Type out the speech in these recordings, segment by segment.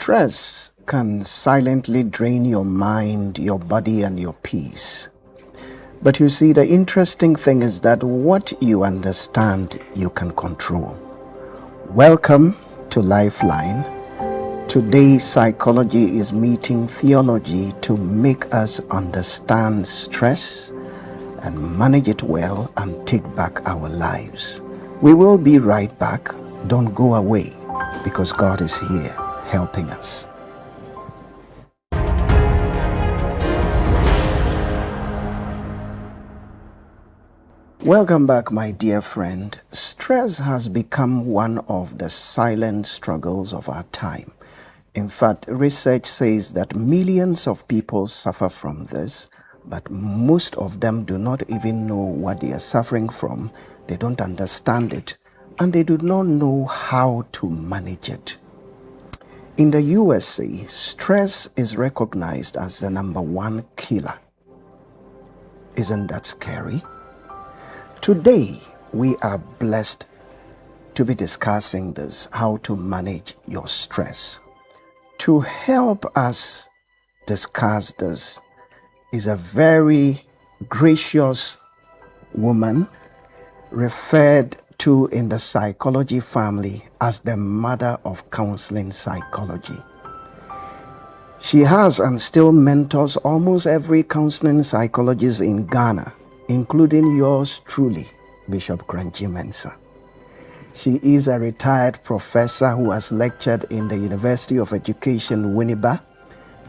Stress can silently drain your mind, your body, and your peace. But you see, the interesting thing is that what you understand, you can control. Welcome to Lifeline. Today, psychology is meeting theology to make us understand stress and manage it well and take back our lives. We will be right back. Don't go away, because God is here helping us. Welcome back, my dear friend. Stress has become one of the silent struggles of our time. In fact, research says that millions of people suffer from this, but most of them do not even know what they are suffering from. They don't understand it, and they do not know how to manage it. In the USA, stress is recognized as the #1 killer. Isn't that scary? Today, we are blessed to be discussing this, how to manage your stress. To help us discuss this is a very gracious woman referred to in the psychology family as the mother of counseling psychology. She has and still mentors almost every counseling psychologist in Ghana, including yours truly, Bishop Kranchi Mensah. She is a retired professor who has lectured in the University of Education, Winneba,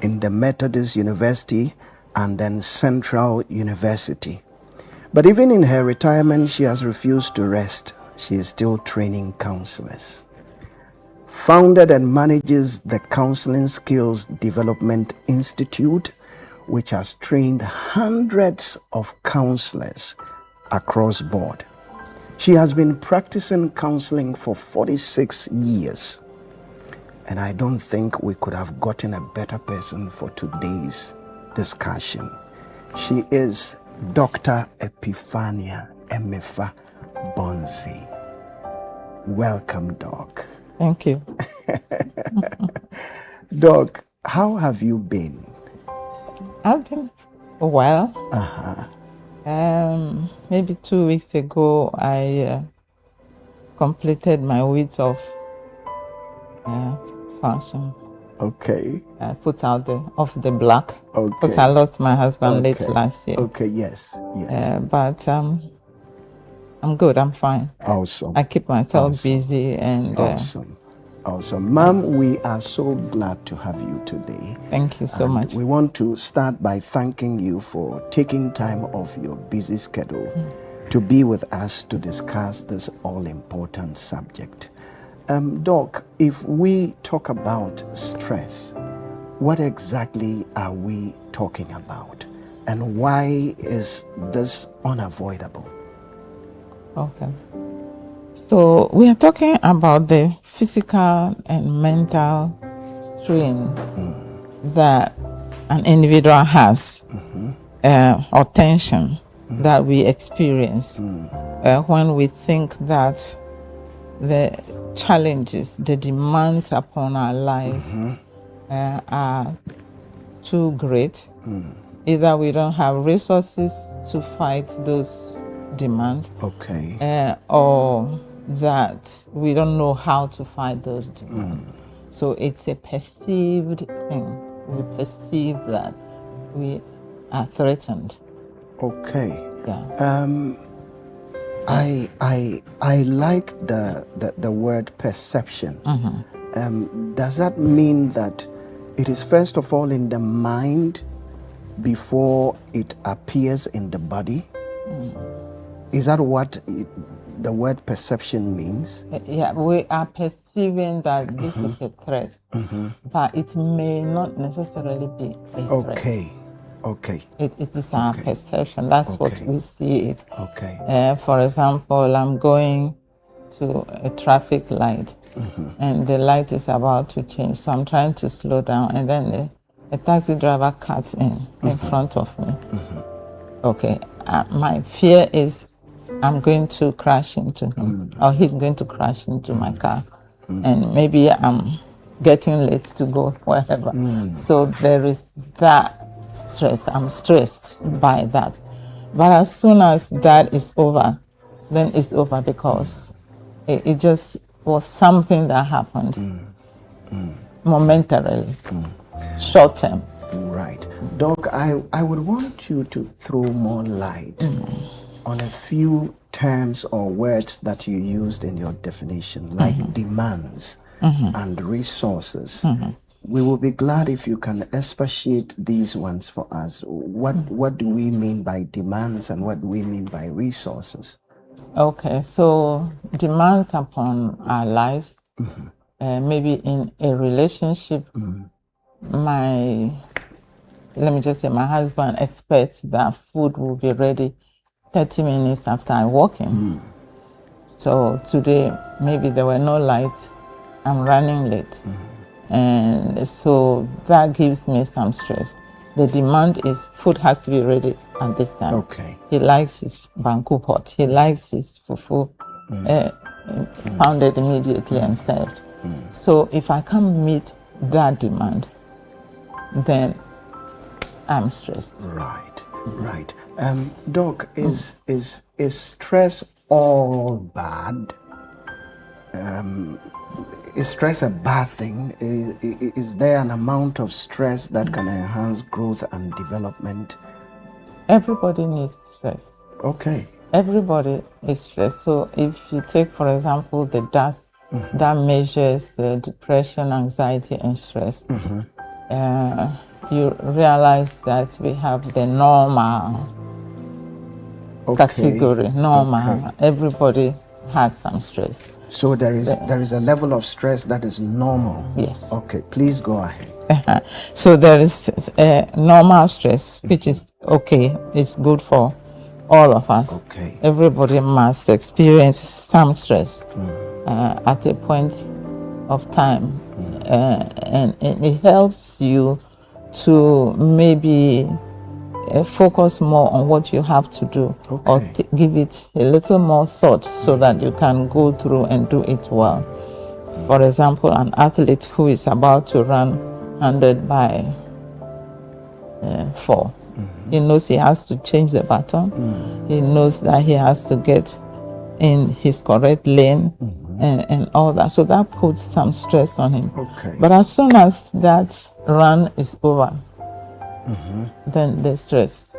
in the Methodist University, and then Central University. But even in her retirement, she has refused to rest. She is still training counselors. Founded and manages the Counseling Skills Development Institute, which has trained hundreds of counselors across board. She has been practicing counseling for 46 years. And I don't think we could have gotten a better person for today's discussion. She is Dr. Epiphania Emefa Bonzi. Welcome, Doc. Thank you. Doc, how have you been? I've been well. Maybe 2 weeks ago, I completed my weeks of fashion. Okay. I put out off the block. Okay. Because I lost my husband late last year. Okay, yes. But I'm good, I'm fine. Awesome. I keep myself busy and... Awesome. Ma'am, we are so glad to have you today. Thank you so much. We want to start by thanking you for taking time off your busy schedule to be with us to discuss this all-important subject. Doc, if we talk about stress, what exactly are we talking about? And why is this unavoidable? Okay. So we are talking about the physical and mental strain that an individual has, or tension that we experience when we think that the challenges, the demands upon our lives are too great. Either we don't have resources to fight those demands, or that we don't know how to fight those demands. So it's a perceived thing. We perceive that we are threatened. Okay. Yeah. I like the word perception. Does that mean that it is first of all in the mind before it appears in the body? Is that what the word perception means? Yeah, we are perceiving that this is a threat, but it may not necessarily be a threat. Okay. It is our perception. That's what we see it. Okay. For example, I'm going to a traffic light, and the light is about to change, so I'm trying to slow down, and then a taxi driver cuts in front of me. Okay, my fear is I'm going to crash into him, or he's going to crash into my car, and maybe I'm getting late to go wherever. So there is that stress. I'm stressed by that. But as soon as that is over, then it's over because it just was something that happened momentarily, short term. Right. Doc, I would want you to throw more light on a few terms or words that you used in your definition, like demands and resources. We will be glad if you can expatiate these ones for us. What do we mean by demands and what do we mean by resources? Okay, so demands upon our lives, maybe in a relationship, let me just say, my husband expects that food will be ready 30 minutes after I walk in. So today, maybe there were no lights, I'm running late. And so that gives me some stress. The demand is food has to be ready at this time. Okay. He likes his banku pot. He likes his fufu pounded immediately and served. So if I can't meet that demand, then I'm stressed. Right, right. Doc, is stress all bad? Is stress a bad thing? Is there an amount of stress that can enhance growth and development? Everybody needs stress. Okay. Everybody is stressed. So if you take, for example, the DAS that measures depression, anxiety, and stress, you realize that we have the normal category. Normal. Okay. Everybody has some stress. So there is a level of stress that is normal. Yes. Okay, please go ahead. So there is normal stress, which is okay. It's good for all of us. Okay. Everybody must experience some stress at a point of time, and it helps you to maybe focus more on what you have to do, or give it a little more thought so that you can go through and do it well. For example, an athlete who is about to run 100 by 4, he knows he has to change the baton. He knows that he has to get in his correct lane and all that. So that puts some stress on him. Okay. But as soon as that run is over, then the stress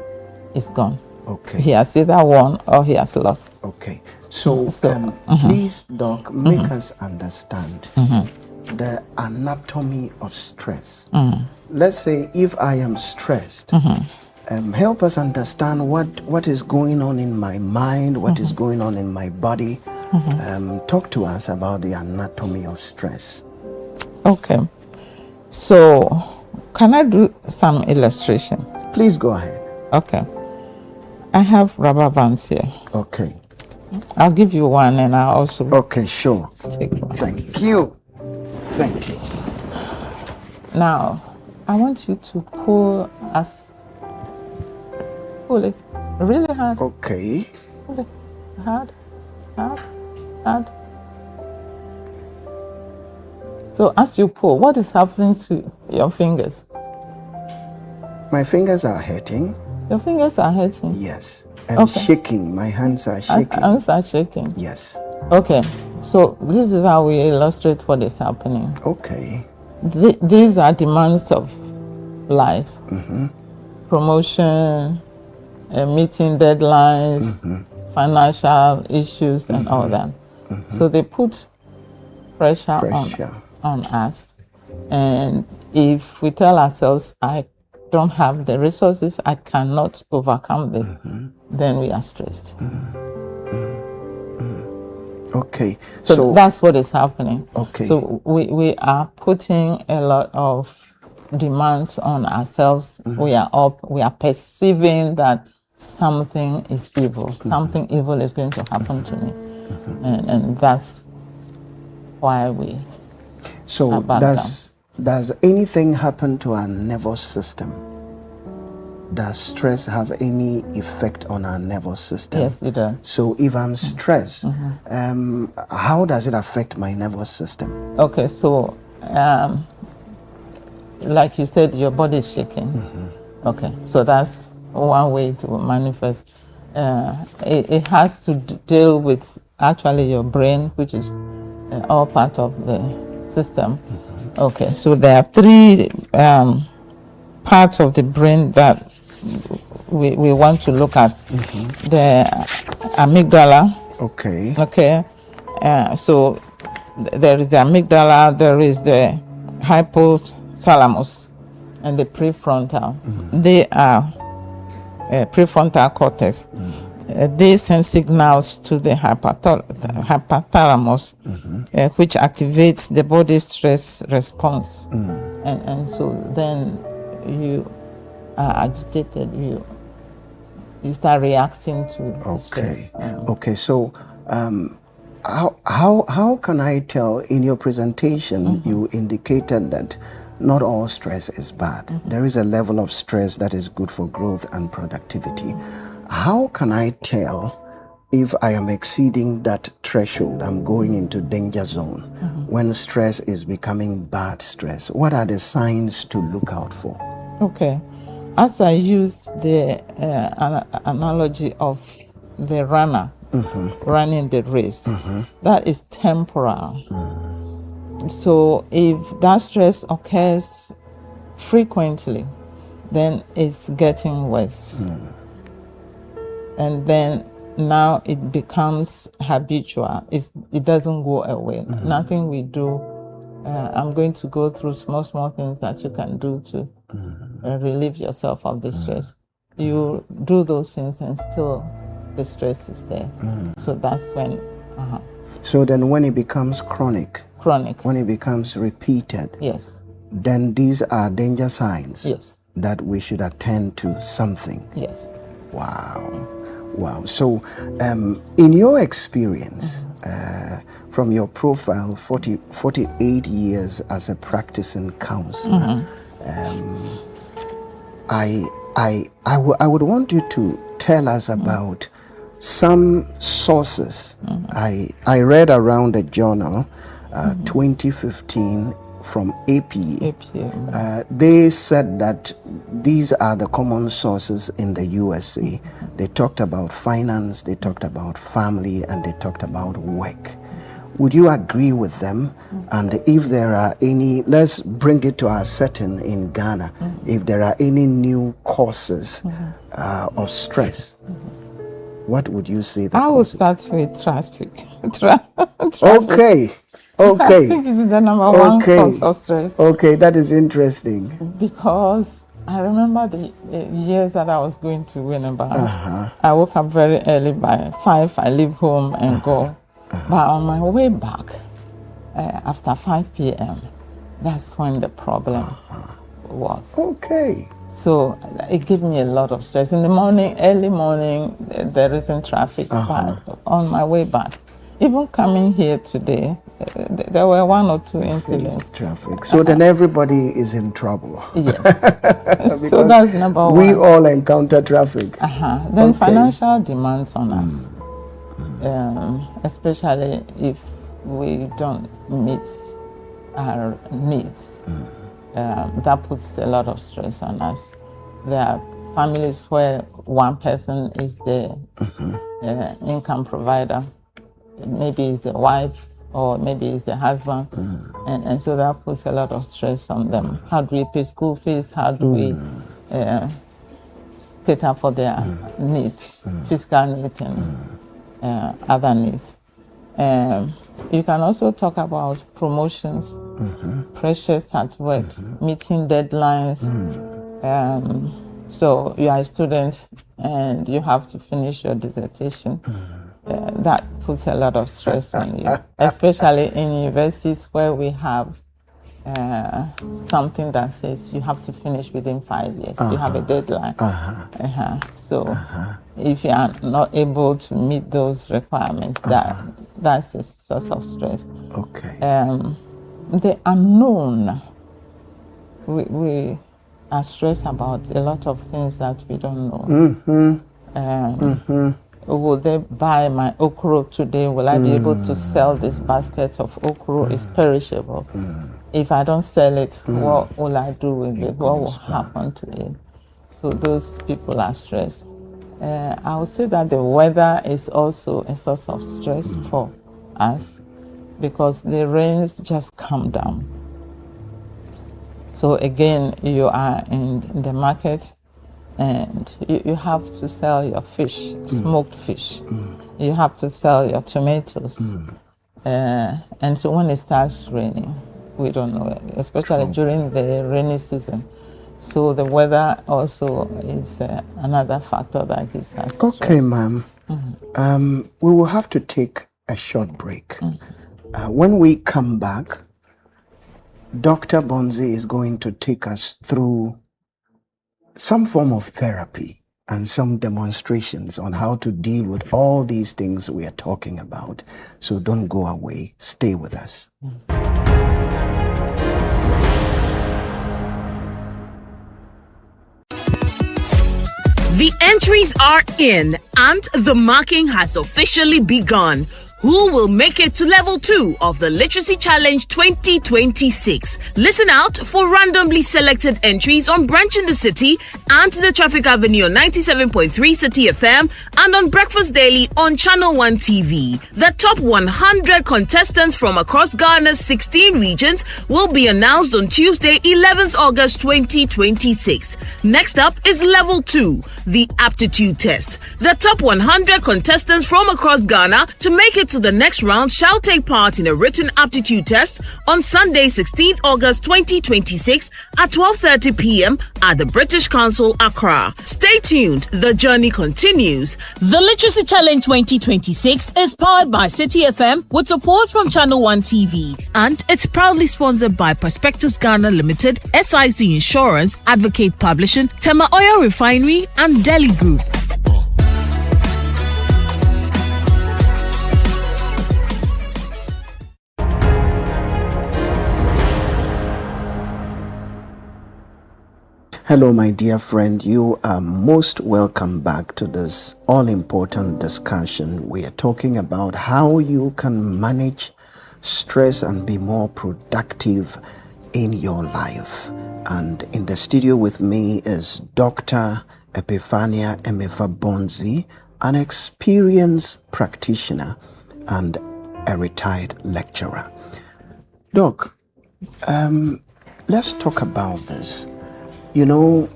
is gone. Okay. He has either won or he has lost. Okay. So, please, Doc, make us understand the anatomy of stress. Let's say if I am stressed, help us understand what is going on in my mind, what is going on in my body. Talk to us about the anatomy of stress. Okay. So, can I do some illustration? Please go ahead. Okay. I have rubber bands here. Okay. I'll give you one and I'll also Okay, sure. take one. Thank you. Thank you. Now, I want you to pull it really hard. Okay. Pull it hard, hard, hard. So as you pull, what is happening to your fingers? My fingers are hurting. Your fingers are hurting. Yes. And shaking. My hands are shaking. Hands are shaking. Yes. Okay. So this is how we illustrate what is happening. Okay. These are demands of life. Promotion, meeting deadlines, financial issues, and all that. So they put pressure. On us. And if we tell ourselves, I don't have the resources, I cannot overcome this, then we are stressed. Okay. So that's what is happening. Okay. So we are putting a lot of demands on ourselves. We are perceiving that something is evil. Something evil is going to happen to me. And that's why we So does anything happen to our nervous system? Does stress have any effect on our nervous system? Yes, it does. So if I'm stressed, how does it affect my nervous system? Okay, so like you said, your body is shaking. Okay, so that's one way to manifest. It has to deal with actually your brain, which is all part of the system. Okay, so there are three parts of the brain that we want to look at. The amygdala. Okay. Okay, so there is the amygdala, there is the hypothalamus, and the prefrontal. They are prefrontal cortex. They send signals to the hypothalamus, which activates the body stress response. And so then you are agitated, you start reacting to stress. Okay, so how can I tell? In your presentation, you indicated that not all stress is bad. There is a level of stress that is good for growth and productivity. How can I tell if I am exceeding that threshold, I'm going into danger zone, when stress is becoming bad stress? What are the signs to look out for? Okay. As I used the analogy of the runner running the race, that is temporal. So if that stress occurs frequently, then it's getting worse. And then now it becomes habitual. It doesn't go away. Nothing we do. I'm going to go through small things that you can do to relieve yourself of the stress. You do those things and still the stress is there. So that's when. So then when it becomes chronic, when it becomes repeated, yes, then these are danger signs, yes, that we should attend to something. Yes. Wow. So in your experience, from your profile, 48 years as a practicing counselor, I would want you to tell us about some sources. I read around a journal, 2015, from APA. They said that these are the common sources in the USA. They talked about finance, they talked about family, and they talked about work. Would you agree with them? And if there are any, let's bring it to our setting in Ghana, if there are any new causes of stress, what would you say the I will causes? start with traffic. Okay. Traffic is the number one cause of stress. Okay, that is interesting. Because I remember the years that I was going to Winneba. I woke up very early, by 5 I leave home and go. But on my way back, after 5 p.m., that's when the problem was. Okay. So it gave me a lot of stress. In the morning, early morning, there isn't traffic, but on my way back, even coming here today, there were 1 or 2 incidents. Traffic. So then everybody is in trouble. Yes. So that's number one. We all encounter traffic. Then financial demands on us, especially if we don't meet our needs. That puts a lot of stress on us. There are families where one person is the income provider. Maybe it's the wife or maybe it's the husband. And so that puts a lot of stress on them. How do we pay school fees? How do we cater for their needs, physical needs and other needs? You can also talk about promotions, pressures at work, meeting deadlines. So you are a student and you have to finish your dissertation. That puts a lot of stress on you, especially in universities where we have something that says you have to finish within 5 years. You have a deadline. So if you are not able to meet those requirements, that's a source of stress. Okay. The unknown. We are stressed about a lot of things that we don't know. Will they buy my okra today? Will I be able to sell this basket of okra? It's perishable. if I don't sell it, what will I do with it? What will happen to it? So those people are stressed. I would say that the weather is also a source of stress for us because the rains just come down. So again, you are in the market and you have to sell your fish, smoked fish. You have to sell your tomatoes. And so when it starts raining, we don't know, especially during the rainy season. So the weather also is another factor that gives us stress. Okay, ma'am. We will have to take a short break. When we come back, Dr. Bonzi is going to take us through some form of therapy and some demonstrations on how to deal with all these things we are talking about. So don't go away. Stay with us. The entries are in and the marking has officially begun. Who will make it to level 2 of the Literacy Challenge 2026? Listen out for randomly selected entries on Branch in the City and the Traffic Avenue on 97.3 City FM and on Breakfast Daily on Channel 1 TV. The top 100 contestants from across Ghana's 16 regions will be announced on Tuesday, 11th August 2026. Next up is level 2, the aptitude test. The top 100 contestants from across Ghana to make it to the next round shall take part in a written aptitude test on Sunday, 16th August 2026 at 12:30 p.m. at the British Council, Accra. Stay tuned, the journey continues. The Literacy Challenge 2026 is powered by City FM with support from Channel 1 TV, and it's proudly sponsored by Prospectus Ghana Limited, SIC Insurance, Advocate Publishing, Tema Oil Refinery, and Delhi Group. Hello, my dear friend. You are most welcome back to this all-important discussion. We are talking about how you can manage stress and be more productive in your life. And in the studio with me is Dr. Epiphania Emefa Bonzi, an experienced practitioner and a retired lecturer. Doc, let's talk about this. You know,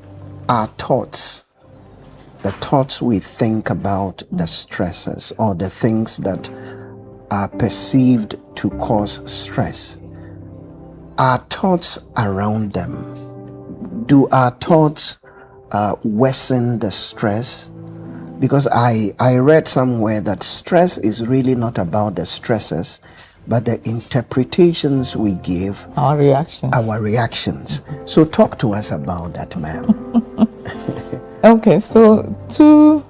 our thoughts, the thoughts we think about the stresses or the things that are perceived to cause stress, our thoughts around them, do our thoughts worsen the stress? Because I read somewhere that stress is really not about the stresses, but the interpretations we give. Our reactions. So talk to us about that, ma'am. Okay, so 2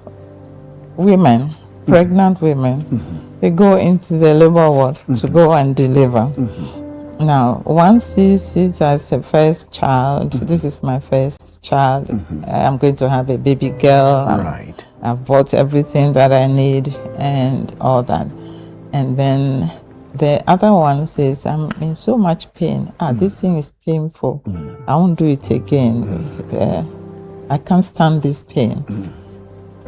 women, pregnant women, they go into the labor ward to go and deliver. Now, one sees it as a first child. This is my first child. I'm going to have a baby girl. Right. I've bought everything that I need and all that. And then the other one says, I'm in so much pain. This thing is painful. I won't do it again. I can't stand this pain.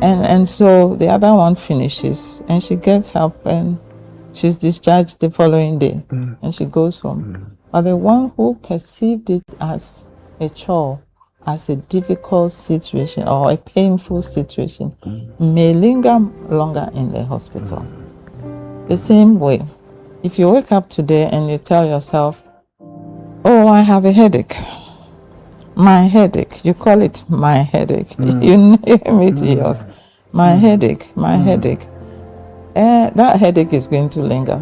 And so the other one finishes and she gets help and she's discharged the following day and she goes home. But the one who perceived it as a chore, as a difficult situation or a painful situation, may linger longer in the hospital. The same way, if you wake up today and you tell yourself, oh, I have a headache. My headache. You call it my headache. You name it yours. My headache. That headache is going to linger.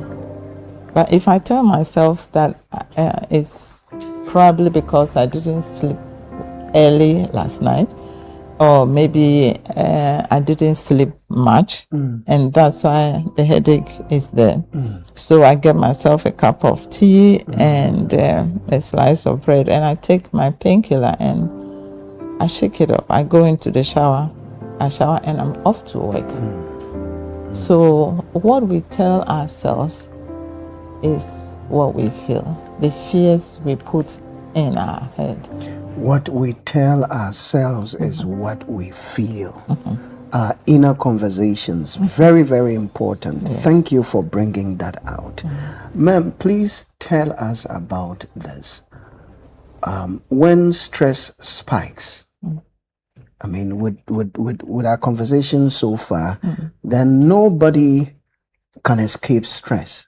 But if I tell myself that it's probably because I didn't sleep early last night, or maybe I didn't sleep much, and that's why the headache is there. So I get myself a cup of tea and a slice of bread, and I take my painkiller and I shake it up. I go into the shower, I shower, and I'm off to work. So what we tell ourselves is what we feel. the fears we put in our head. What we tell ourselves is what we feel. Our inner conversations, very, very important. Thank you for bringing that out. Ma'am, please tell us about this. When stress spikes, I mean, with our conversation so far, then nobody can escape stress.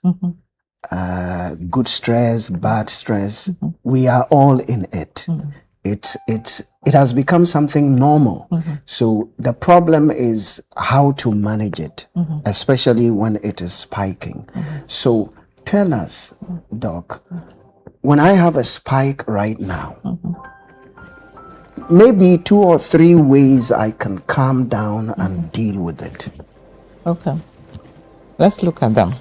Good stress, bad stress, we are all in it. It has become something normal. So the problem is how to manage it, especially when it is spiking. So tell us, Doc, when I have a spike right now, maybe 2 or 3 ways I can calm down and deal with it. Okay, let's look at them.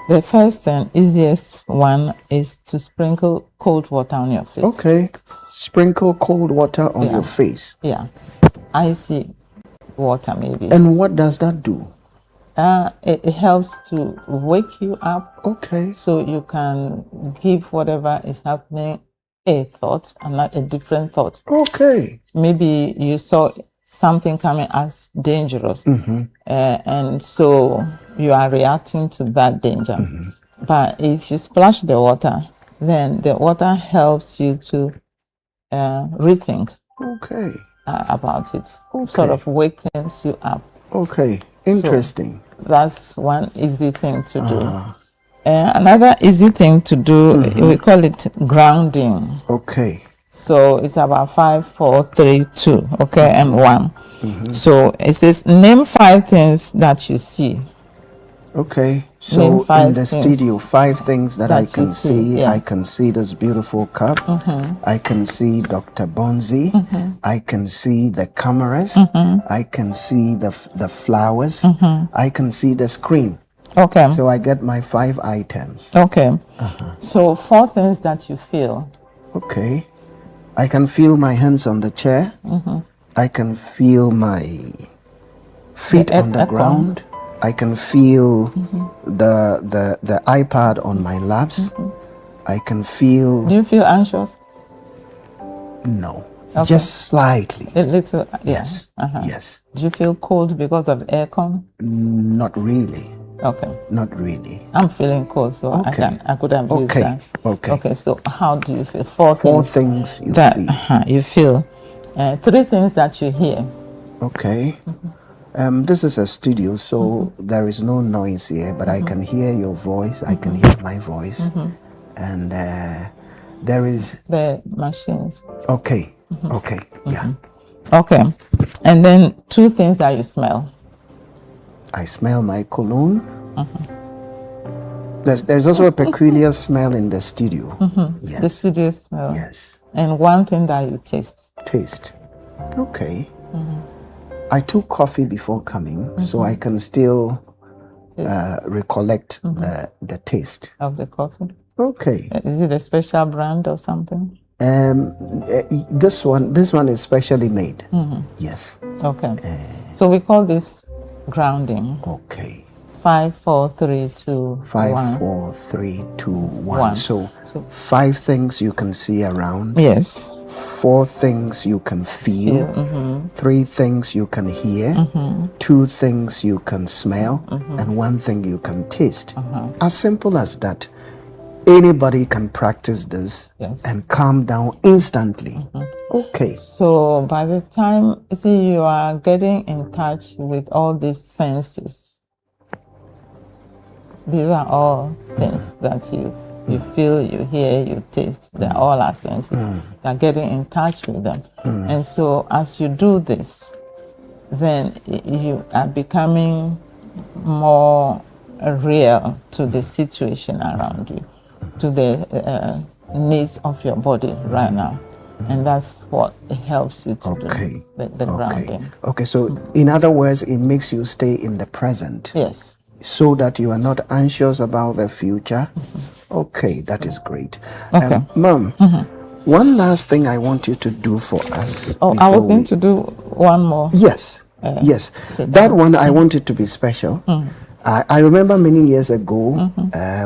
The first and easiest one is to sprinkle cold water on your face. Okay, sprinkle cold water on your face. Yeah, icy water maybe. And what does that do? It helps to wake you up. Okay. So you can give whatever is happening a thought and not a different thought. Okay. Maybe you saw something coming as dangerous, and so you are reacting to that danger. But if you splash the water, then the water helps you to rethink about it. Sort of wakens you up. Okay, interesting. So that's one easy thing to do. Another easy thing to do, we call it grounding. Okay. So it's about 5, 4, 3, 2, okay, and 1. So it says, name 5 things that you see. Okay, so in the studio, 5 things that I can see. Yeah. I can see this beautiful cup. I can see Dr. Bonzi. I can see the cameras. I can see the flowers. I can see the screen. Okay. So I get my 5 items. Okay. So 4 things that you feel. Okay. I can feel my hands on the chair. I can feel my feet on the ground. I can feel the iPad on my laps. I can feel... Do you feel anxious? No. Okay. Just slightly. A little? Yes. Yes. Do you feel cold because of aircon? Not really. Okay. Not really. I'm feeling cold, so I could abuse that. Okay, so how do you feel? 4 things you that feel. You feel. 3 things that you hear. Okay. This is a studio, so there is no noise here, but I can hear your voice. I can hear my voice. And there is... the machines. Okay. Okay. Yeah. Okay. And then 2 things that you smell. I smell my cologne. There's also a peculiar smell in the studio. Yes. The studio smell. Yes. And 1 thing that you taste. Taste. Okay. I took coffee before coming, so I can still recollect the taste of the coffee. Okay. Is it a special brand or something? This one is specially made. Yes. Okay. So we call this grounding. Okay. 5, 4, 3, 2, 5, 1. 4, 3, 2, 1. So 5 things you can see around. Yes. 4 things you can feel. 3 things you can hear. 2 things you can smell. And 1 thing you can taste. As simple as that. Anybody can practice this and calm down instantly. Okay. So by the time you are getting in touch with all these senses, these are all things that you feel, you hear, you taste. They're all our senses. You are getting in touch with them. And so as you do this, then you are becoming more real to the situation around you, to the needs of your body right now. And that's what it helps you to do, the grounding. Okay, so in other words, it makes you stay in the present. Yes. So that you are not anxious about the future. Okay, that is great. Okay. Mom, one last thing I want you to do for us. Oh, I was going to do one more. Yes, yes. That one I want it to be special. I remember many years ago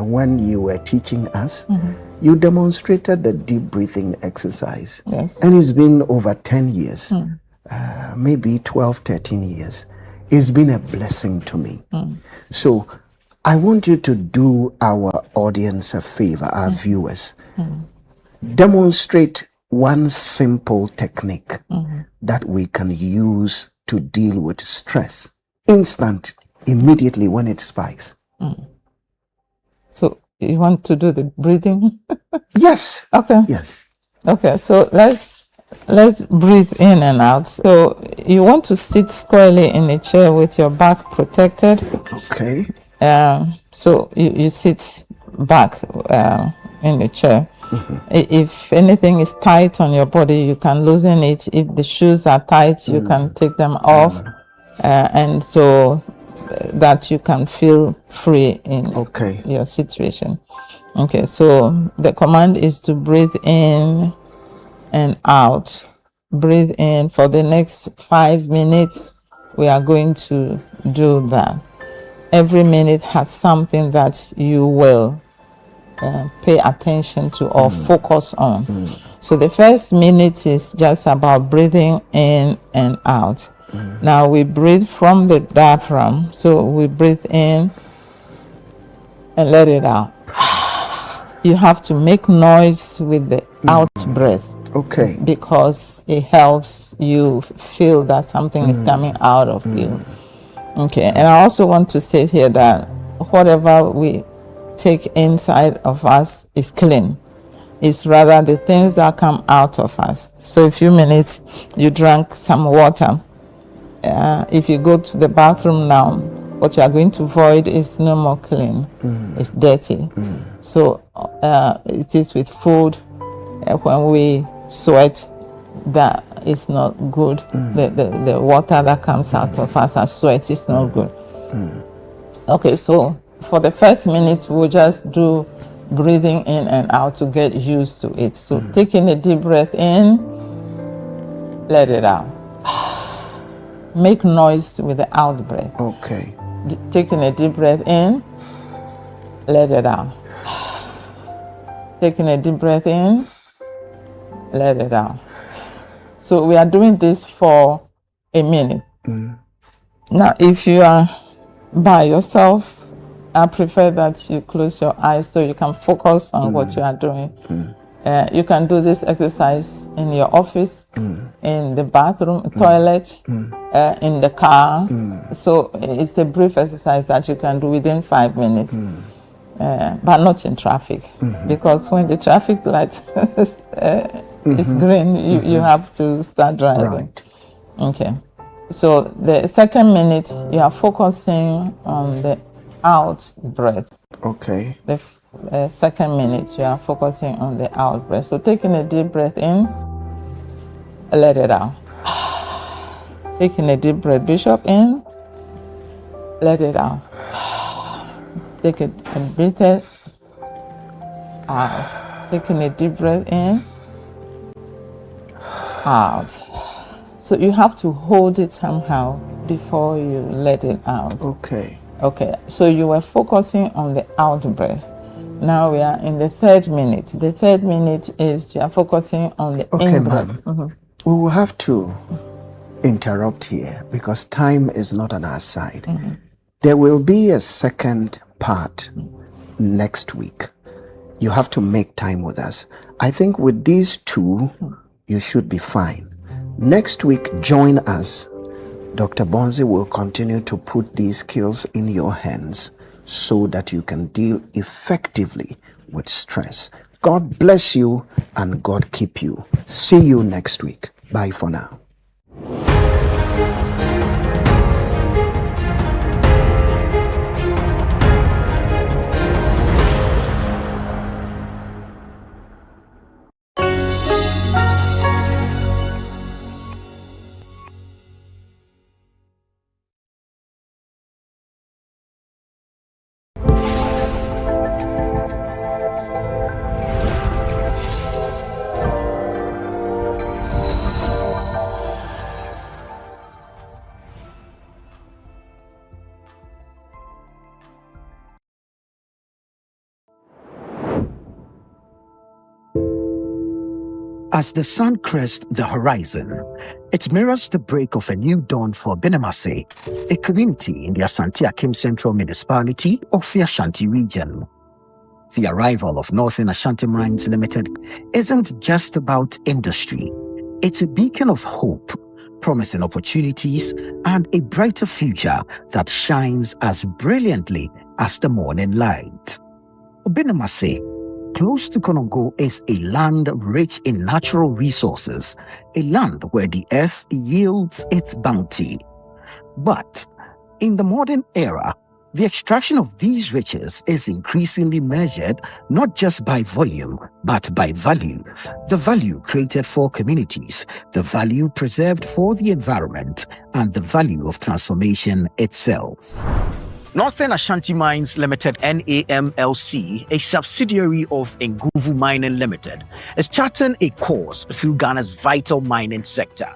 when you were teaching us, You demonstrated the deep breathing exercise. Yes. And it's been over 10 years, maybe 12, 13 years. It's been a blessing to me. So I want you to do our audience a favor, our viewers. Demonstrate one simple technique that we can use to deal with stress immediately when it spikes. So you want to do the breathing? Yes. Okay. Yes. Okay. So let's breathe in and out. So you want to sit squarely in a chair with your back protected. Okay. So you sit back in the chair. If anything is tight on your body, you can loosen it. If the shoes are tight, you can take them off, and so that you can feel free in your situation. Okay, so the command is to breathe in and out. Breathe in for the next 5 minutes. We are going to do that. Every minute has something that you will pay attention to or focus on. So the first minute is just about breathing in and out. Now we breathe from the diaphragm. So we breathe in and let it out. You have to make noise with the out breath. Okay. Because it helps you feel that something is coming out of you. Okay. And I also want to state here that whatever we take inside of us is clean. It's rather the things that come out of us. So a few minutes you drank some water. If you go to the bathroom now, what you are going to void is no more clean. It's dirty. So it is with food. When we sweat, that is not good. The water that comes out of us as sweat is not good. Okay, so for the first minute, we'll just do breathing in and out to get used to it. So taking a deep breath in, let it out. Make noise with the out breath. Okay. Taking a deep breath in, let it out. Taking a deep breath in, let it out. So we are doing this for a minute. Now, if you are by yourself, I prefer that you close your eyes so you can focus on what you are doing. You can do this exercise in your office, in the bathroom, toilet, in the car. So it's a brief exercise that you can do within 5 minutes, but not in traffic. Because when the traffic light is green, you have to start driving. Right. Okay. So the second minute, you are focusing on the out breath. Okay. The second minute, you are focusing on the out breath. So taking a deep breath in, let it out. Taking a deep breath, Bishop, in, let it out. Take a breath out. Taking a deep breath in, out. So you have to hold it somehow before you let it out. Okay. Okay, so you were focusing on the out breath. Now we are in the third minute. The third minute is you are focusing on the in breath. We will have to interrupt here because time is not on our side. There will be a second part next week. You have to make time with us. I think with these two, you should be fine. Next week, join us. Dr. Bonzi will continue to put these skills in your hands so that you can deal effectively with stress. God bless you and God keep you. See you next week. Bye for now. As the sun crests the horizon, it mirrors the break of a new dawn for Benamase, a community in the Asante Akim Central Municipality of the Ashanti region. The arrival of Northern Ashanti Mines Limited isn't just about industry. It's a beacon of hope, promising opportunities, and a brighter future that shines as brilliantly as the morning light. Benamase, close to Konongo, is a land rich in natural resources, a land where the earth yields its bounty. But in the modern era, the extraction of these riches is increasingly measured not just by volume, but by value. The value created for communities, the value preserved for the environment, and the value of transformation itself. Northern Ashanti Mines Limited, NAMLC, a subsidiary of Nguvu Mining Limited, is charting a course through Ghana's vital mining sector.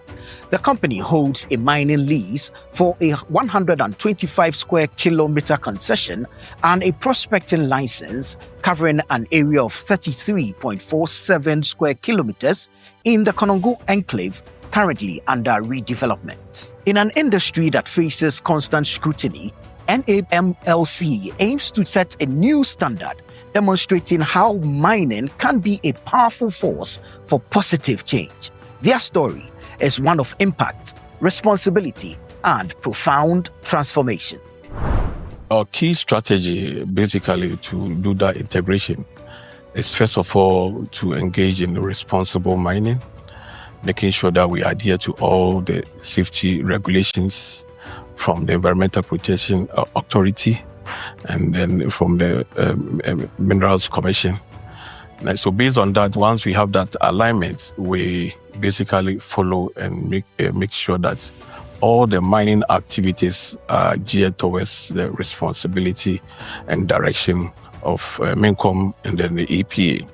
The company holds a mining lease for a 125 square kilometer concession and a prospecting license covering an area of 33.47 square kilometers in the Konongo enclave, currently under redevelopment. In an industry that faces constant scrutiny, NAMLC aims to set a new standard, demonstrating how mining can be a powerful force for positive change. Their story is one of impact, responsibility, and profound transformation. Our key strategy, basically, to do that integration is, first of all, to engage in responsible mining, making sure that we adhere to all the safety regulations from the Environmental Protection Authority and then from the Minerals Commission. And so based on that, once we have that alignment, we basically follow and make sure that all the mining activities are geared towards the responsibility and direction of MINCOM and then the EPA.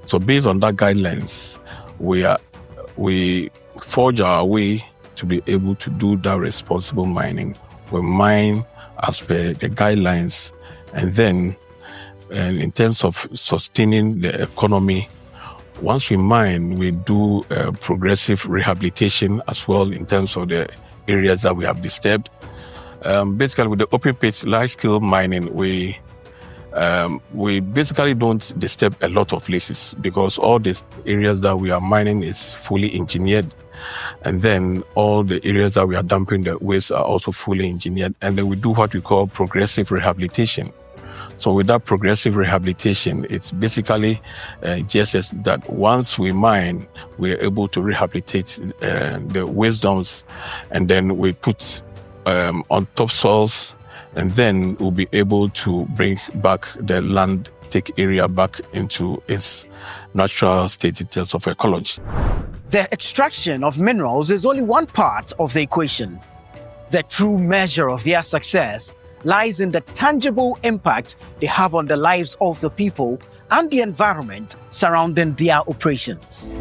So based on that guidelines, we forge our way to be able to do that responsible mining. We mine as per the guidelines, and then in terms of sustaining the economy, once we mine, we do progressive rehabilitation as well in terms of the areas that we have disturbed. Basically, with the open pit large-scale mining, we basically don't disturb a lot of places because all these areas that we are mining is fully engineered. And then all the areas that we are dumping the waste are also fully engineered. And then we do what we call progressive rehabilitation. So with that progressive rehabilitation, it's basically just as that once we mine, we're able to rehabilitate the waste dumps, and then we put on topsoils, and then we'll be able to bring back the land, take area back into its natural state in terms of ecology. The extraction of minerals is only one part of the equation. The true measure of their success lies in the tangible impact they have on the lives of the people and the environment surrounding their operations.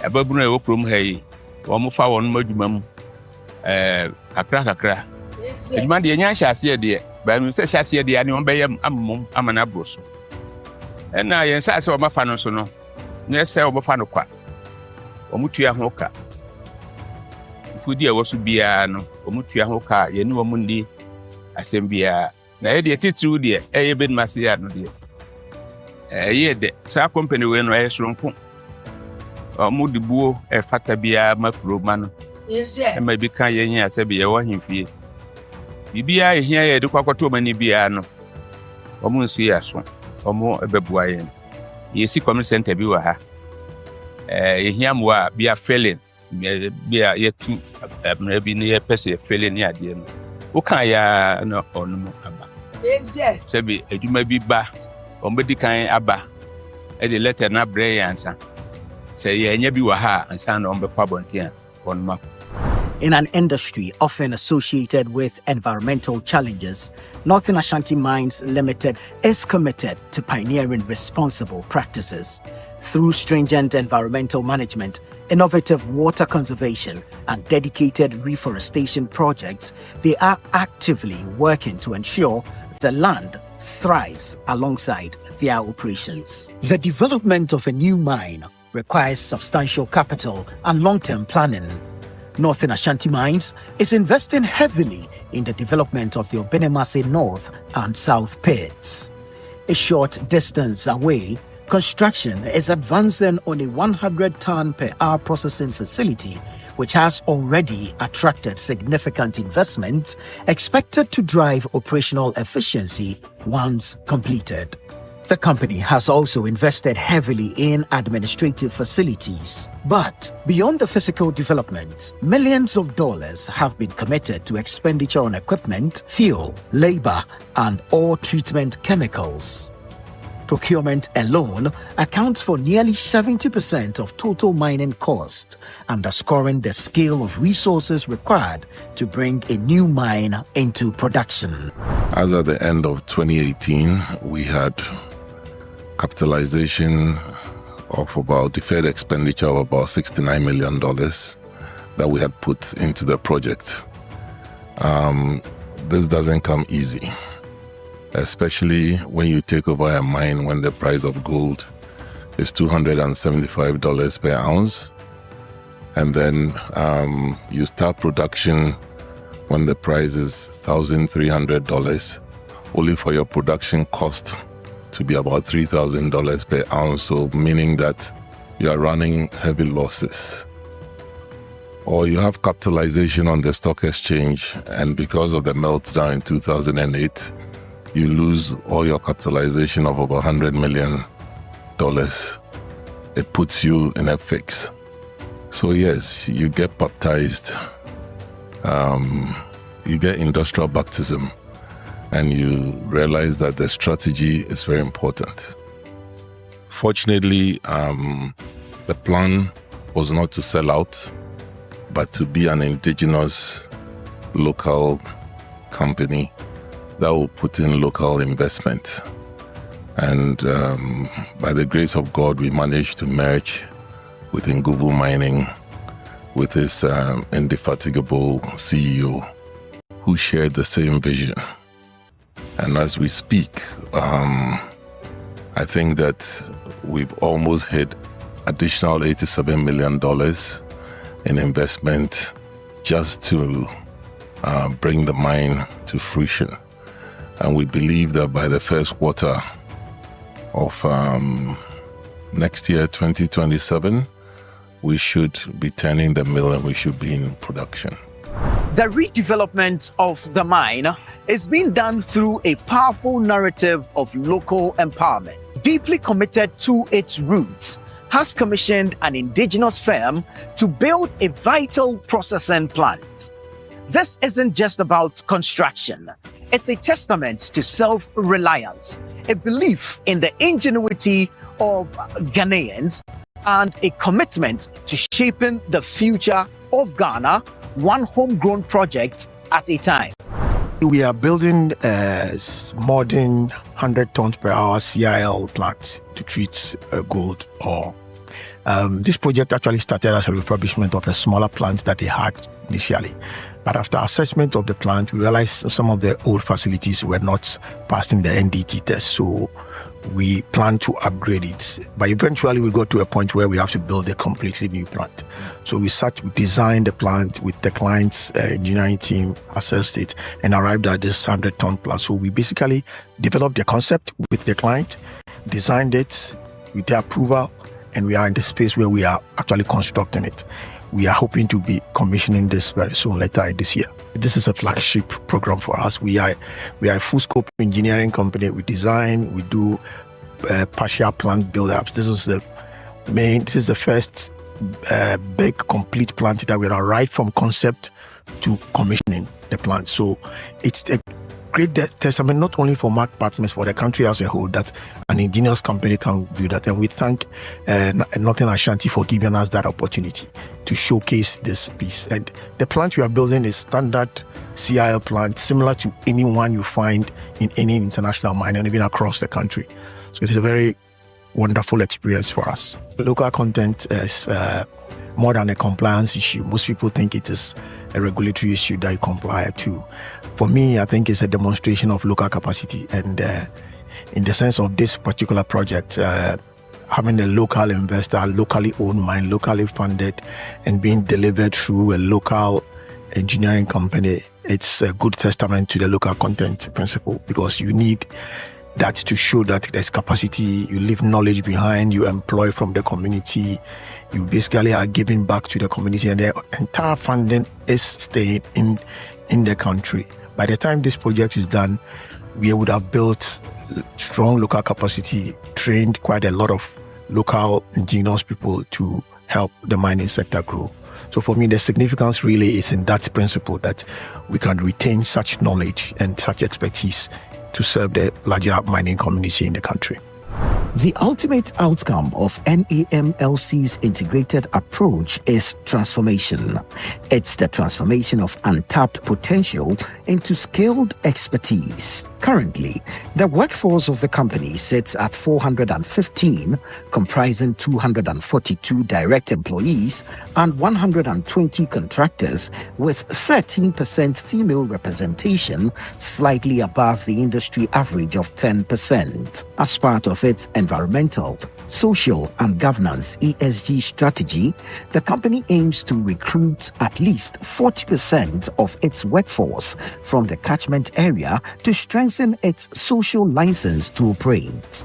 Ababuna wo krom hayi wo mo fa won madwuma mu kakra edwuma de nya hyase de ba nu se hyase de ani on beyam amom amana broso na yen sa se wo mafa no so no ne se wo mafa no kwa wo mutua ho ka fudi e wo so bia no wo mutua ho ka ye ni wo mu ndi asem bia na ye de titru de eye ben mase ya no de ye de sa company we no e soronko Mudibuo e fatabia makro no. Yes, yeah. E ma bi kan ye nya se bi ye wo himfie. Bibia ye hia ye de kwakwato mani bia no. Omo nsu ya so. Omo ebebua ye. Ye si community center bi wa ha. Ye hia mo a bia felling. Bia ye tu na bi ne ye pese felling ni ade no. Wo kan ya no onum aba. Yes, yeah. Se bi eduma bi ba. Omo di kan aba. E de letter na bre yansa. In an industry often associated with environmental challenges, Northern Ashanti Mines Limited is committed to pioneering responsible practices. Through stringent environmental management, innovative water conservation, and dedicated reforestation projects, they are actively working to ensure the land thrives alongside their operations. The development of a new mine requires substantial capital and long-term planning. Northern Ashanti Mines is investing heavily in the development of the Obenemase North and South pits. A short distance away, construction is advancing on a 100-ton per hour processing facility, which has already attracted significant investment, expected to drive operational efficiency once completed. The company has also invested heavily in administrative facilities. But beyond the physical development, millions of dollars have been committed to expenditure on equipment, fuel, labor, and ore treatment chemicals. Procurement alone accounts for nearly 70% of total mining cost, underscoring the scale of resources required to bring a new mine into production. As at the end of 2018, we had capitalization of about deferred expenditure of about $69 million that we had put into the project. This doesn't come easy, especially when you take over a mine when the price of gold is $275 per ounce, and then you start production when the price is $1,300, only for your production cost to be about $3,000 per ounce, so meaning that you are running heavy losses. Or you have capitalization on the stock exchange, and because of the meltdown in 2008, you lose all your capitalization of over $100 million. It puts you in a fix. So yes, you get baptized, you get industrial baptism, and you realize that the strategy is very important. Fortunately, the plan was not to sell out, but to be an indigenous local company that will put in local investment. And by the grace of God, we managed to merge with Nguvu Mining with his indefatigable CEO who shared the same vision. And as we speak, I think that we've almost hit additional $87 million in investment just to bring the mine to fruition. And we believe that by the first quarter of next year, 2027, we should be turning the mill and we should be in production. The redevelopment of the mine is being done through a powerful narrative of local empowerment. Deeply committed to its roots, has commissioned an indigenous firm to build a vital processing plant. This isn't just about construction. It's a testament to self-reliance, a belief in the ingenuity of Ghanaians, and a commitment to shaping the future of Ghana, one homegrown project at a time. We are building a modern 100 tons per hour CIL plant to treat gold ore. This project actually started as a refurbishment of a smaller plant that they had initially. But after assessment of the plant, we realized some of the old facilities were not passing the NDT test. So we planned to upgrade it. But eventually we got to a point where we have to build a completely new plant. So we designed the plant with the client's engineering team, assessed it, and arrived at this 100-ton plant. So we basically developed the concept with the client, designed it with their approval, and we are in the space where we are actually constructing it. We are hoping to be commissioning this very soon, later this year. This is a flagship program for us. We are a full scope engineering company. We design, we do partial plant build-ups. This is the first big complete plant that will arrive from concept to commissioning the plant. So it's a great testament not only for Mark Partners, for the country as a whole, that an indigenous company can do that. And we thank Northern Ashanti for giving us that opportunity to showcase this piece. And the plant we are building is standard CIL plant, similar to any one you find in any international mine and even across the country. So it is a very wonderful experience for us. Local content is more than a compliance issue. Most people think it is a regulatory issue that you comply to. For me, I think it's a demonstration of local capacity. And in the sense of this particular project, having a local investor, locally owned mine, locally funded, and being delivered through a local engineering company, it's a good testament to the local content principle, because you need that to show that there's capacity, you leave knowledge behind, you employ from the community, you basically are giving back to the community, and the entire funding is staying in the country. By the time this project is done, we would have built strong local capacity, trained quite a lot of local ingenious people to help the mining sector grow. So for me, the significance really is in that principle, that we can retain such knowledge and such expertise to serve the larger mining community in the country. The ultimate outcome of NAMLC's integrated approach is transformation. It's the transformation of untapped potential into skilled expertise. Currently, the workforce of the company sits at 415, comprising 242 direct employees and 120 contractors, with 13% female representation, slightly above the industry average of 10%. As part of its environmental, social, and governance ESG strategy, the company aims to recruit at least 40% of its workforce from the catchment area to strengthen its social license to operate.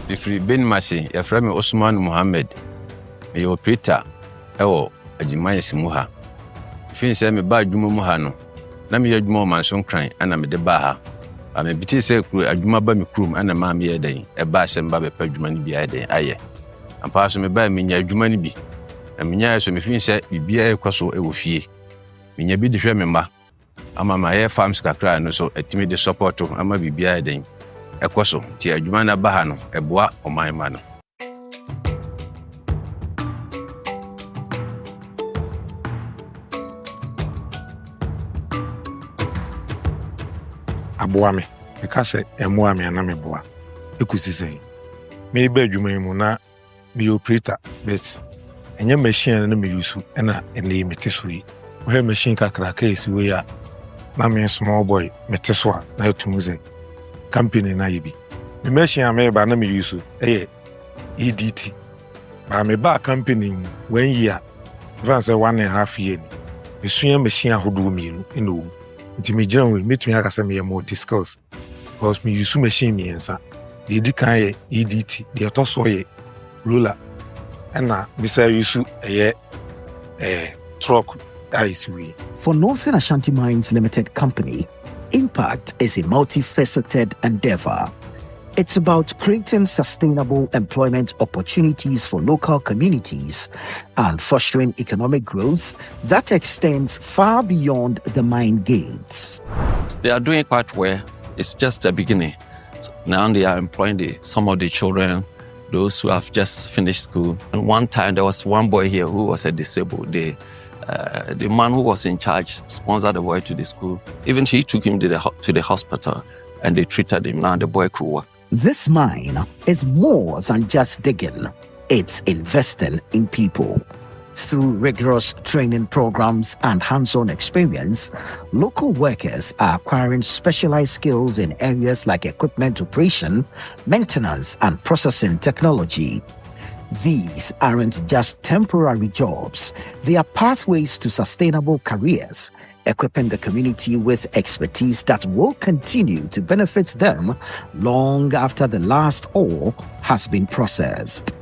Ifri Ben Masi, yɛfrɛ me Osman Mohammed. Meyɛ operator ɛwɔ adwumayɛ si mu ha. Ifin sɛ me ba adwuma mu ha no, na meyɛ adwuma wɔ manso nkran ana mede ba ha. Ame biti sɛ adwuma ba me kurom ana ma meyɛ den. Ɛba sɛ mba bɛpɛ adwuma no bi ayɛ. Ampa so me ba menya adwuma no bi. Na menya so me fin sɛ bibia ɛkɔ so ɛwɔ fie. Menya bi de hwɛ me mma. Ama ma yɛ farms kakra no so atimi de support ama bibia ayɛ den. Ekoso ti adwuma na ba ha no eboa oman ma no. Aboa me ka se emoa me na me boa ekusi sei me ba adwuma mu na me operator bet enye machine na me use na ene me teso yi wo machine kakra ka esi wo ya na me small boy me teso a na etumuze company na yibi me machine a me ba na me use EDT ba me ba company 1 year advance 1.5 year me sua machine ahodo mienu eno nti me gina we metumi akasa me multi skills because me use machine me ensa the edikan ye EDT the otoso ye roller and beside use truck ICV. For Northern Ashanti Mines Limited Company, Impact is a multifaceted endeavor. It's about creating sustainable employment opportunities for local communities and fostering economic growth that extends far beyond the mine gates. They are doing quite well. It's just the beginning. So now they are employing some of the children, those who have just finished school. And one time there was one boy here who was a disabled. The man who was in charge sponsored the boy to the school. Even she took him to the hospital and they treated him. Now the boy could work. This mine is more than just digging. It's investing in people. Through rigorous training programs and hands-on experience, local workers are acquiring specialized skills in areas like equipment operation, maintenance, and processing technology. These aren't just temporary jobs. They are pathways to sustainable careers, equipping the community with expertise that will continue to benefit them long after the last ore has been processed.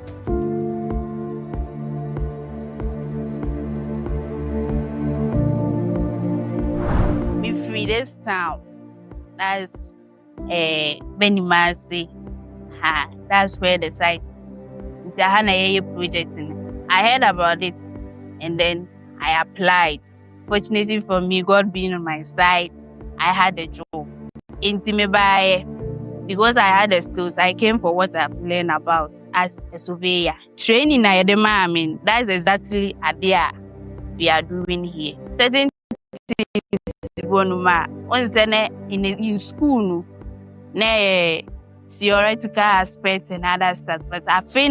This town, that's Benimasi. That's where the site is. It's a Hana project. I heard about it and then I applied. Fortunately for me, God being on my side, I had a job. Intime by because I had the skills, I came for what I've learned about as a surveyor. Training, I mean, that's exactly idea we are doing here. Certain in school, theoretical aspects and other stuff, but I feel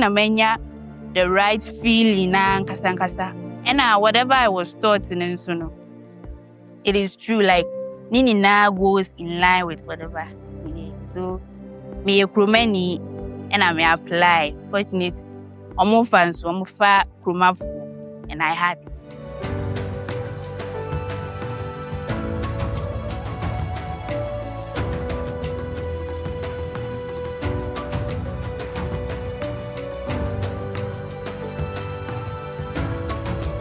the right feeling and whatever I was taught in Ensuno, it is true. Like Nini now goes in line with whatever. So me a crewmany and I may apply. Fortunately, I'm more fans, I'm more far crewman, and I had it.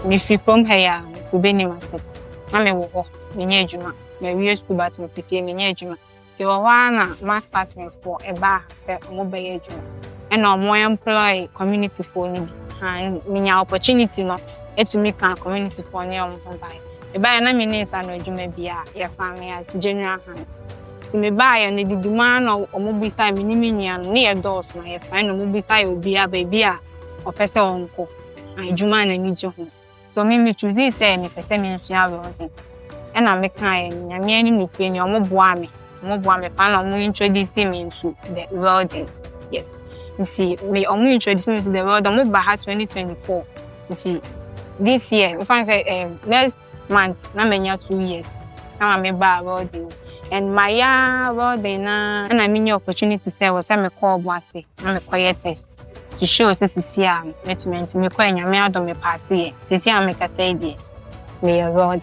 Me fi pom haya ubeni mase na me wo ho me nya adwuma me wie school bat me pike me nya adwuma ti wo wa na math partners for eba se mo be ya adwuma e na mo employ community for ni me nya opportunity no etumi kan community for ni o mo buy e buy na me ni sa no adwuma bia ya family as general hands ti me buy na diduma no o mo bisa me ni nya no ne e dos na ya fa no mo bisa ya obi a ba bia o pese onko adwuma na ni je ho. So me choose this say me pese me ntua we and I make kai nyame ani no kweni omo boa me pa na omo introduce me into the welding. Yes, you see me omo introduce me to the welding omo ba 2024. You see this year if I say next month na menya 2 years na me ba welding and my welding na and I mean opportunity say was say me call boase na me call test to show us this year measurement me kwa nyame adom me pass here this year me ka say dey me road.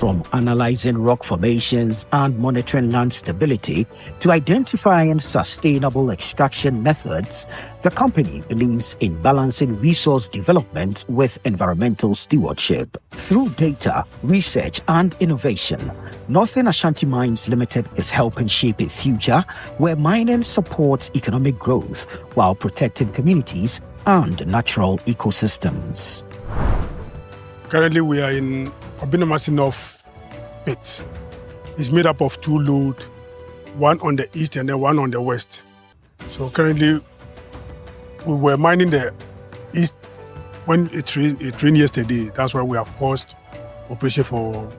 From analyzing rock formations and monitoring land stability to identifying sustainable extraction methods, the company believes in balancing resource development with environmental stewardship. Through data, research, and innovation, Northern Ashanti Mines Limited is helping shape a future where mining supports economic growth while protecting communities and natural ecosystems. Currently, we are in Obinamasi North pit. It's made up of 2 lodes, one on the east and then one on the west. So currently, we were mining the east when it rained yesterday. That's why we have paused operation for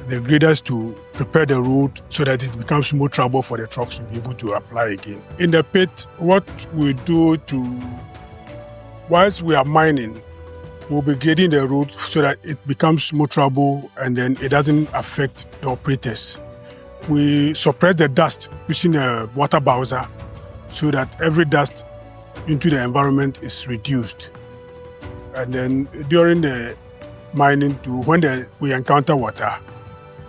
the graders to prepare the road so that it becomes more trouble for the trucks to be able to apply again. In the pit, what we do whilst we are mining, we'll be grading the road so that it becomes more trouble and then it doesn't affect the operators. We suppress the dust using a water bowser so that every dust into the environment is reduced. And then during the mining, when we encounter water,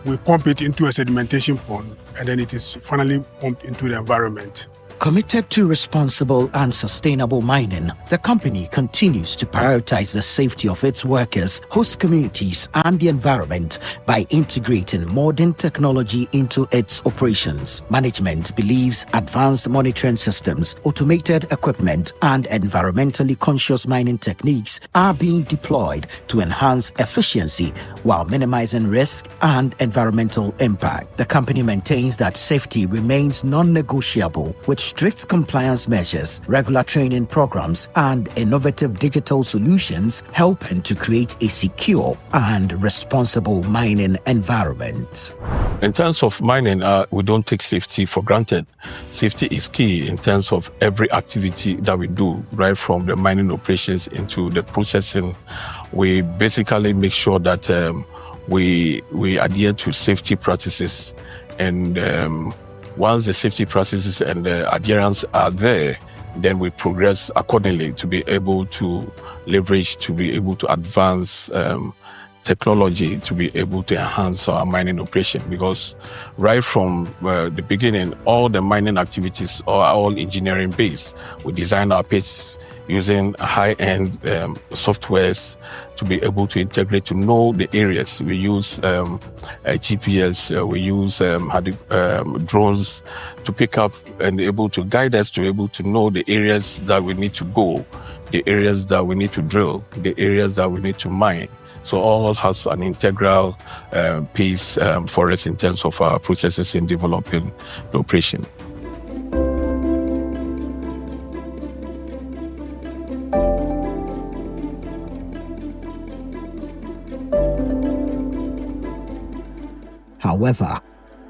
we pump it into a sedimentation pond and then it is finally pumped into the environment. Committed to responsible and sustainable mining, the company continues to prioritize the safety of its workers, host communities, and the environment by integrating modern technology into its operations. Management believes advanced monitoring systems, automated equipment, and environmentally conscious mining techniques are being deployed to enhance efficiency while minimizing risk and environmental impact. The company maintains that safety remains non-negotiable with strict compliance measures, regular training programs, and innovative digital solutions helping to create a secure and responsible mining environment. In terms of mining, we don't take safety for granted. Safety is key in terms of every activity that we do, right from the mining operations into the processing. We basically make sure that we adhere to safety practices, and once the safety practices and the adherence are there, then we progress accordingly to be able to leverage, to be able to advance technology, to be able to enhance our mining operation. Because right from the beginning, all the mining activities are all engineering based. We design our pits using high-end softwares to be able to integrate, to know the areas. We use GPS, we use drones to pick up and able to guide us to be able to know the areas that we need to go, the areas that we need to drill, the areas that we need to mine, So all has an integral piece for us in terms of our processes in developing the operation. However,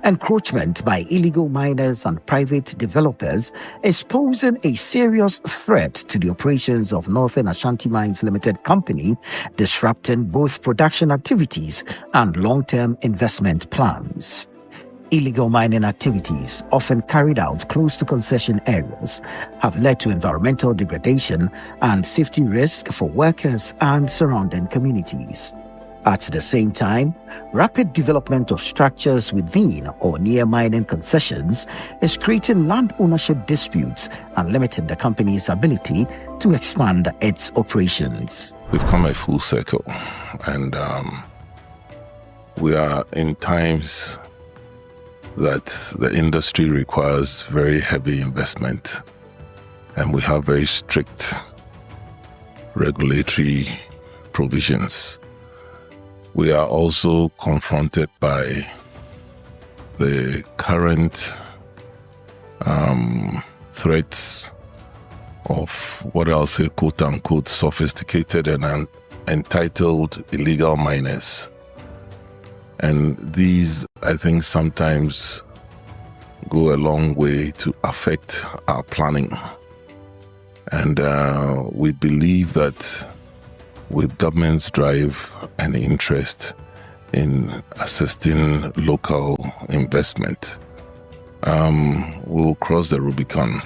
encroachment by illegal miners and private developers is posing a serious threat to the operations of Northern Ashanti Mines Limited Company, disrupting both production activities and long-term investment plans. Illegal mining activities, often carried out close to concession areas, have led to environmental degradation and safety risk for workers and surrounding communities. At the same time, rapid development of structures within or near mining concessions is creating land ownership disputes and limiting the company's ability to expand its operations. We've come a full circle, and we are in times that the industry requires very heavy investment, and we have very strict regulatory provisions. We are also confronted by the current threats of what I'll say, quote unquote, sophisticated and entitled illegal miners. And these, I think, sometimes go a long way to affect our planning. And we believe that with government's drive and interest in assisting local investment, we'll cross the Rubicon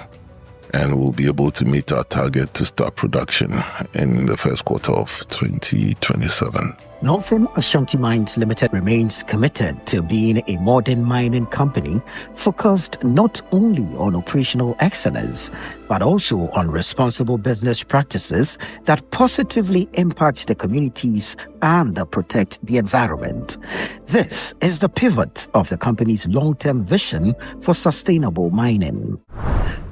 and we'll be able to meet our target to start production in the first quarter of 2027. Northern Ashanti Mines Limited remains committed to being a modern mining company focused not only on operational excellence, but also on responsible business practices that positively impact the communities and protect the environment. This is the pivot of the company's long-term vision for sustainable mining.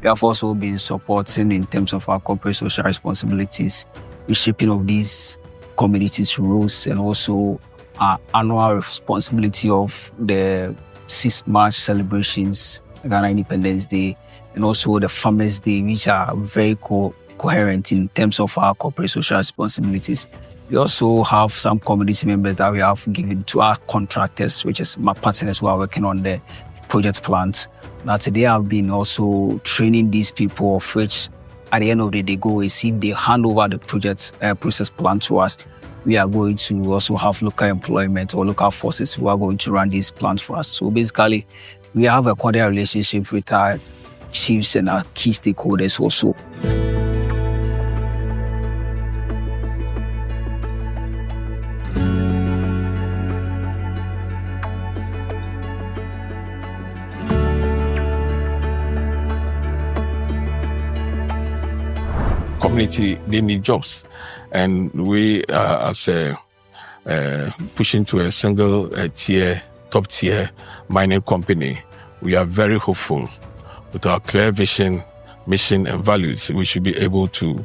We have also been supporting in terms of our corporate social responsibilities, reshaping of these communities' rules, and also our annual responsibility of the 6th March celebrations, Ghana Independence Day, and also the Farmers' Day, which are very coherent in terms of our corporate social responsibilities. We also have some community members that we have given to our contractors, which is my partners who are working on the project plans. Now today I've been also training these people, of which at the end of the day, go is if they hand over the project process plan to us, we are going to also have local employment or local forces who are going to run these plans for us. So basically, we have a cordial relationship with our chiefs and our key stakeholders also. Community, they need jobs, and we are as pushing to a single top tier mining company. We are very hopeful with our clear vision, mission, and values. We should be able to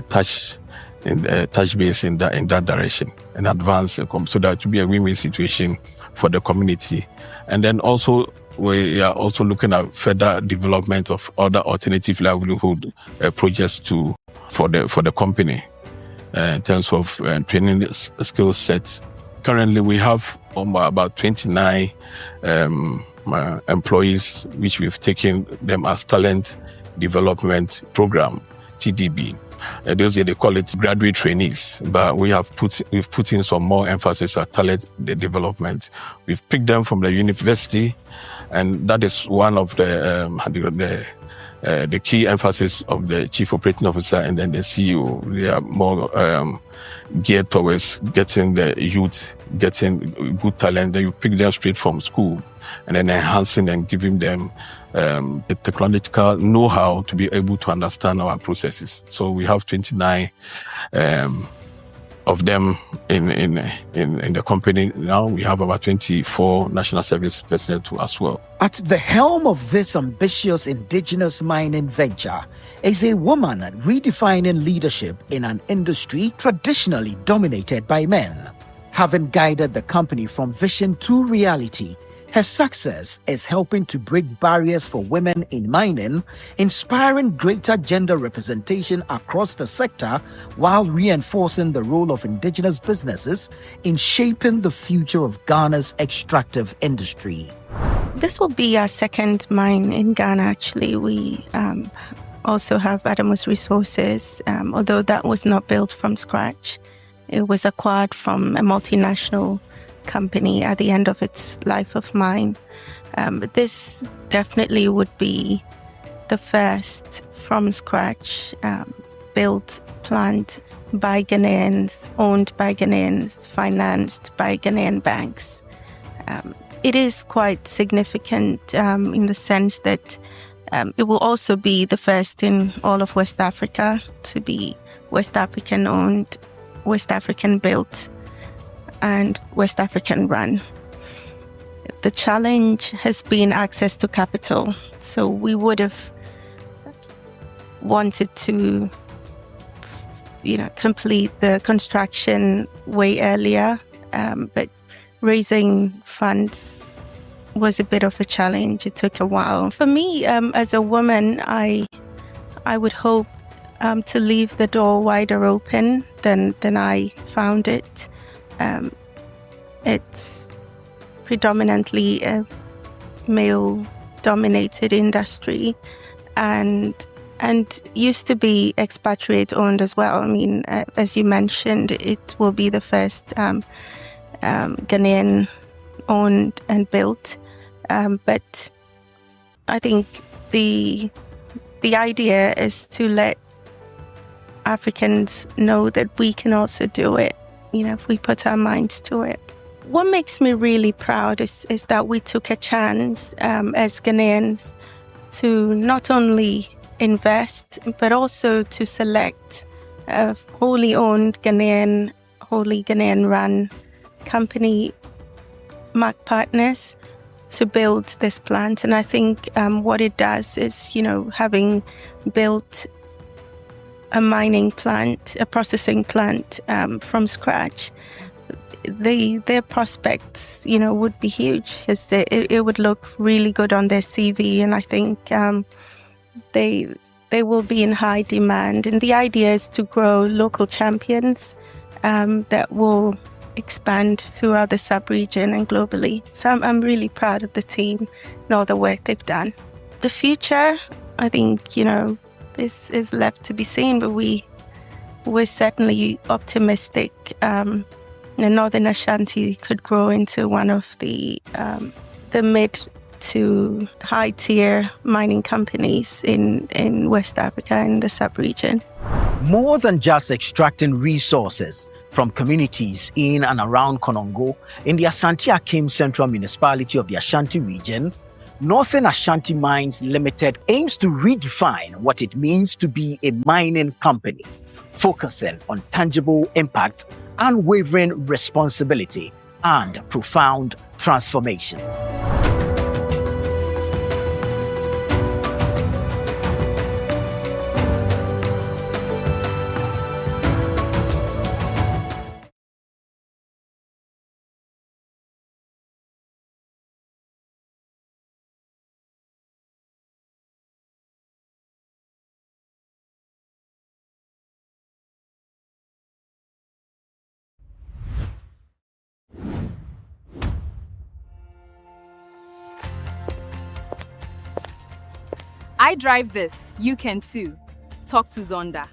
touch base in that direction and advance, so that to be a win-win situation for the community. And then also, we are also looking at further development of other alternative livelihood projects for the company in terms of training skill sets. Currently, we have about 29 employees, which we've taken them as talent development program, TDB. Those they call it graduate trainees, but we've put in some more emphasis on talent development. We've picked them from the university, and that is one of the key emphasis of the chief operating officer and then the CEO. They are more geared towards getting the youth, getting good talent. Then you pick them straight from school, and then enhancing and giving them the technological know-how to be able to understand our processes. So we have 29 of them in the company. Now we have about 24 national service personnel too as well. At the helm of this ambitious indigenous mining venture is a woman redefining leadership in an industry traditionally dominated by men. Having guided the company from vision to reality, her success is helping to break barriers for women in mining, inspiring greater gender representation across the sector, while reinforcing the role of indigenous businesses in shaping the future of Ghana's extractive industry. This will be our second mine in Ghana, actually. We also have Adamus Resources, although that was not built from scratch. It was acquired from a multinational company at the end of its life of mine. But this definitely would be the first from scratch built plant by Ghanaians, owned by Ghanaians, financed by Ghanaian banks. It is quite significant in the sense that it will also be the first in all of West Africa to be West African owned, West African built, and West African run. The challenge has been access to capital. So we would have wanted to, complete the construction way earlier, but raising funds was a bit of a challenge. It took a while. For me, as a woman, I would hope to leave the door wider open than I found it. It's predominantly a male-dominated industry, and used to be expatriate-owned as well. I mean, as you mentioned, it will be the first Ghanaian-owned and built. But I think the idea is to let Africans know that we can also do it, if we put our minds to it. What makes me really proud is that we took a chance as Ghanaians to not only invest, but also to select a wholly owned Ghanaian, wholly Ghanaian-run company, Mark Partners, to build this plant. And I think what it does is, having built a mining plant, a processing plant from scratch, their prospects, would be huge, because it would look really good on their CV. And I think they will be in high demand. And the idea is to grow local champions that will expand throughout the sub-region and globally. So I'm really proud of the team and all the work they've done. The future, I think, is left to be seen, but we're certainly optimistic. The Northern Ashanti could grow into one of the mid to high tier mining companies in West Africa and the sub-region. More than just extracting resources from communities in and around Konongo, in the Asante Akim Central Municipality of the Ashanti region, Northern Ashanti Mines Limited aims to redefine what it means to be a mining company, focusing on tangible impact, unwavering responsibility, and profound transformation. I drive this. You can too. Talk to Zonda.